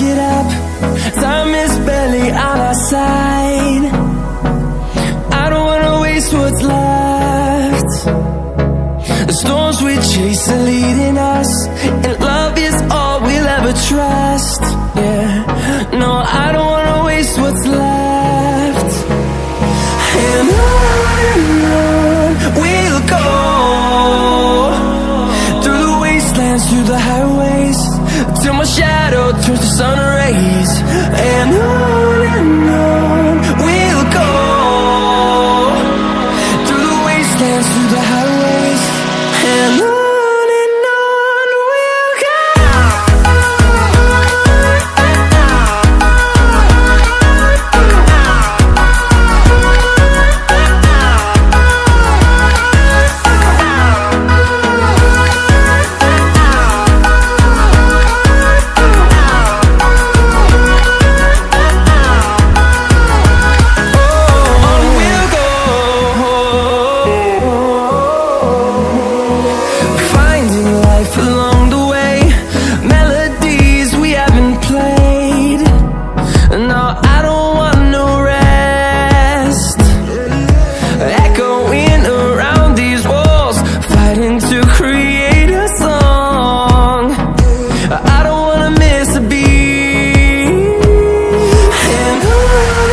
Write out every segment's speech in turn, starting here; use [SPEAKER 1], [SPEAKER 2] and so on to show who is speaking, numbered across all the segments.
[SPEAKER 1] get up. Time is barely on our side. I don't wanna waste what's left. The storms we chase are leading us, and love is all we'll ever trust. Yeah, no, I don't wanna waste what's left. And on we'll go, through the wastelands, through the highways, till my shadow turns to sun rays. And on we'll go, through the wastelands, through the highways, and on we'll go. Along the way, melodies we haven't played. No, I don't want no rest. Echoing around these walls, fighting to create a song. I don't wanna miss a beat. And on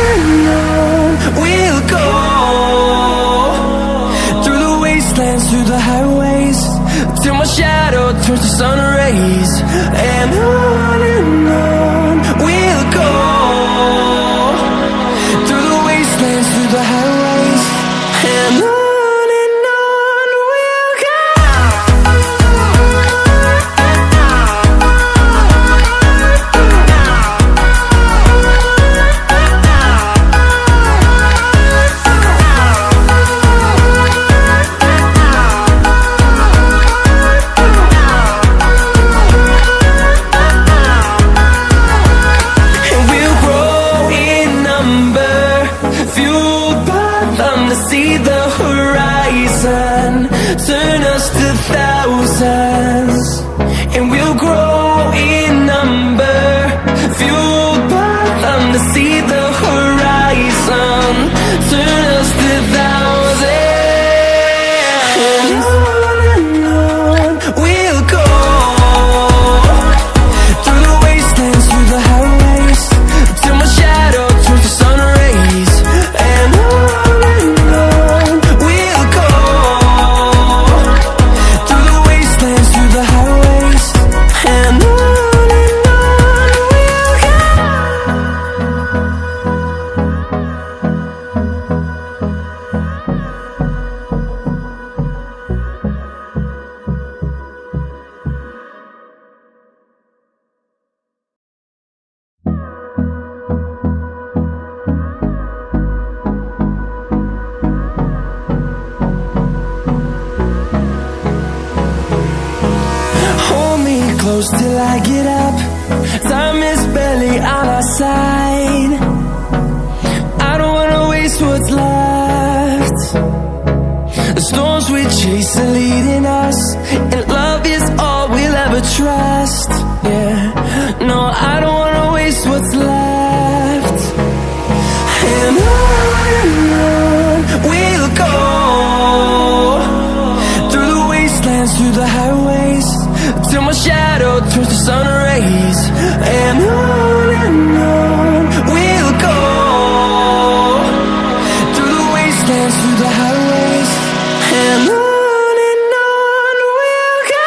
[SPEAKER 1] we'll go, through the wastelands, through the highways, till my shadow turns to sun rays. And on we'll go, through the wastelands, through the highways, and on we'll go. See the horizon, turn us to thousands, and we'll grow in number, fueled by them to see the horizon, turn us to thousands. And on we'll go, through the wastelands, through the highways, till my shadow turns to sun rays. And close till I get up. Time is barely on our side. I don't wanna waste what's left. The storms we chase are leading us, and love is all we'll ever trust. Yeah, no, I don't wanna waste what's left. And on we'll go, through the wastelands, through the highways, till my shadow turns to sun rays. And on we'll go, through the wastelands, through the highways, and on we'll go.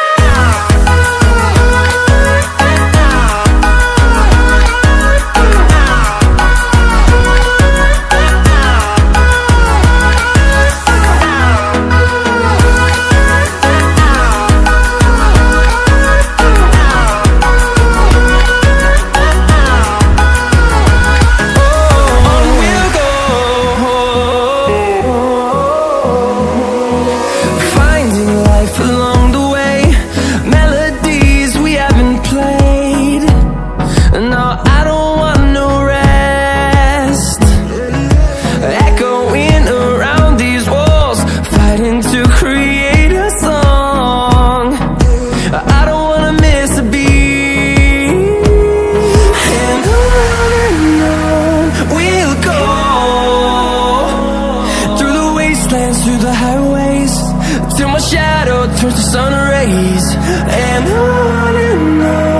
[SPEAKER 1] towards the sun rays. And on